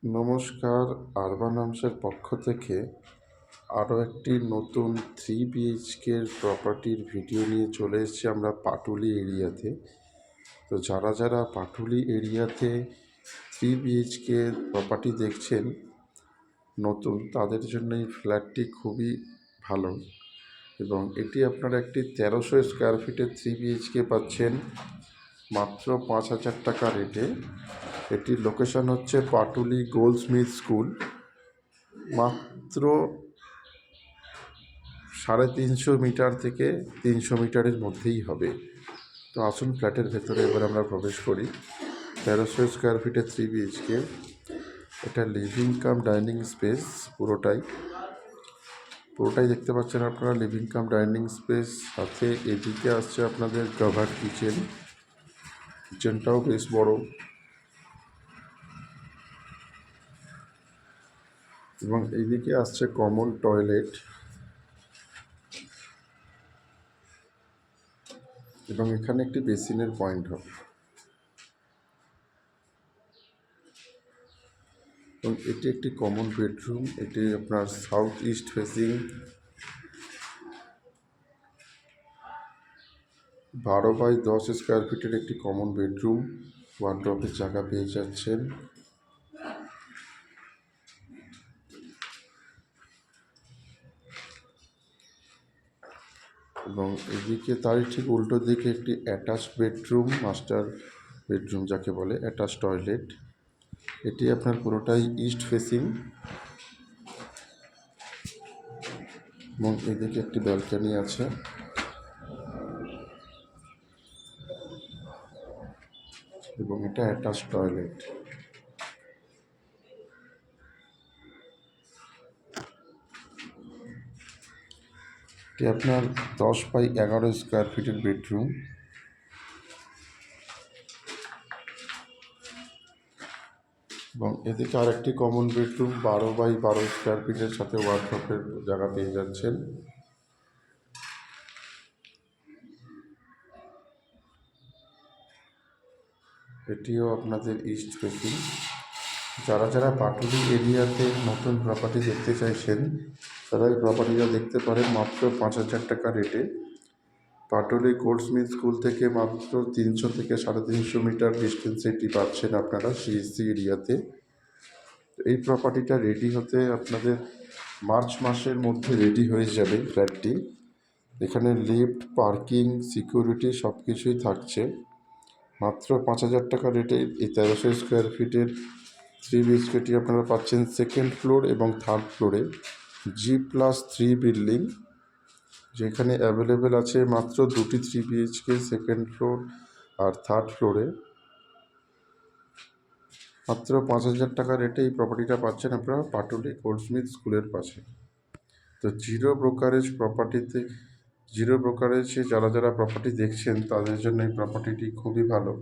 নমস্কার। আরবান হাউসের পক্ষ থেকে আরও একটি নতুন 3 BHK প্রপার্টির ভিডিও নিয়ে চলে এসেছি আমরা পাটুলি এরিয়াতে। তো যারা পাটুলি এরিয়াতে 3 BHK প্রপার্টি দেখছেন নতুন, তাদের জন্য এই ফ্ল্যাটটি খুবই ভালো। এবং এটি আপনারা একটি 1300 স্কোয়ার ফিটের 3 BHK পাচ্ছেন মাত্র 5,000 টাকা রেটে। এটির লোকেশন হচ্ছে পাটুলি গোল্ডস্মিথ স্কুল, মাত্র 350 মিটার থেকে 300 মিটারের মধ্যেই হবে। তো আসুন ফ্ল্যাটের ভেতরে এবার আমরা প্রবেশ করি। 1300 স্কোয়ার ফিটের 3 BHK, এটা লিভিং কাম ডাইনিং স্পেস পুরোটাই দেখতে পাচ্ছেন আপনারা, লিভিং কাম ডাইনিং স্পেস। সাথে এদিকে আসছে আপনাদের কভার কিচেনটাও বেশ বড়, এবং এইদিকে আসছে কমন টয়লেট, এবং এখানে একটি বেসিনের পয়েন্ট হবে। এবং এটি একটি কমন বেডরুম, এটি আপনার south east facing, 12x10 square ফিটের একটি কমন বেডরুম। ওয়ার্ডরোবের জায়গা পেয়ে যাচ্ছেন। এবং এদিকে তারই ঠিক উল্টো দিকে একটি অ্যাটাচড বেডরুম, মাস্টার বেডরুম যাকে বলে, অ্যাটাচ টয়লেট। এটি আপনার পুরোটাই ইস্ট ফেসিং, এবং এদিকে একটি ব্যালকনি আছে। এবং এটা অ্যাটাচ টয়লেট। এটি আপনার 10x11 স্কোয়ার ফিটের বেডরুম। এবং এদিকে আরেকটি কমন বেডরুম 12x12 স্কোয়ার ফিটের সাথে ওয়ার্ডরোবের জায়গা পেয়ে যাচ্ছেন। এটিও আপনাদের ইস্ট ফেসিং। যারা পাটুলি এরিয়াতে নতুন প্রপার্টি দেখতে চাইছেন, তারা এই প্রপার্টিটা দেখতে পারেন মাত্র 5,000 টাকা রেটে। পাটুলি গোল্ডস্মিথ স্কুল থেকে মাত্র 300 থেকে 350 মিটার ডিস্টেন্সে এটি পাচ্ছেন আপনারা সিএসসি এরিয়াতে। এই প্রপার্টিটা রেডি হতে আপনাদের মার্চ মাসের মধ্যে রেডি হয়ে যাবে ফ্ল্যাটটি। এখানে লিফট, পার্কিং, সিকিউরিটি সব কিছুই থাকছে। মাত্র 5,000 টাকা রেটে এই 1300 স্কোয়ার ফিটের 3 BHKটি আপনারা পাচ্ছেন সেকেন্ড ফ্লোর এবং থার্ড ফ্লোরে, G+3 বিল্ডিং, যেখানে অ্যাভেলেবেল আছে মাত্র দুটি 3 BHK সেকেন্ড ফ্লোর আর থার্ড ফ্লোরে। মাত্র 5,000 টাকা রেটে এই প্রপার্টিটা পাচ্ছেন আপনারা পাটুলি গোল্ডস্মিথ স্কুলের পাশে। তো জিরো ব্রোকারেজে যারা প্রপার্টি দেখছেন তাদের জন্য এই প্রপার্টিটি খুবই ভালো।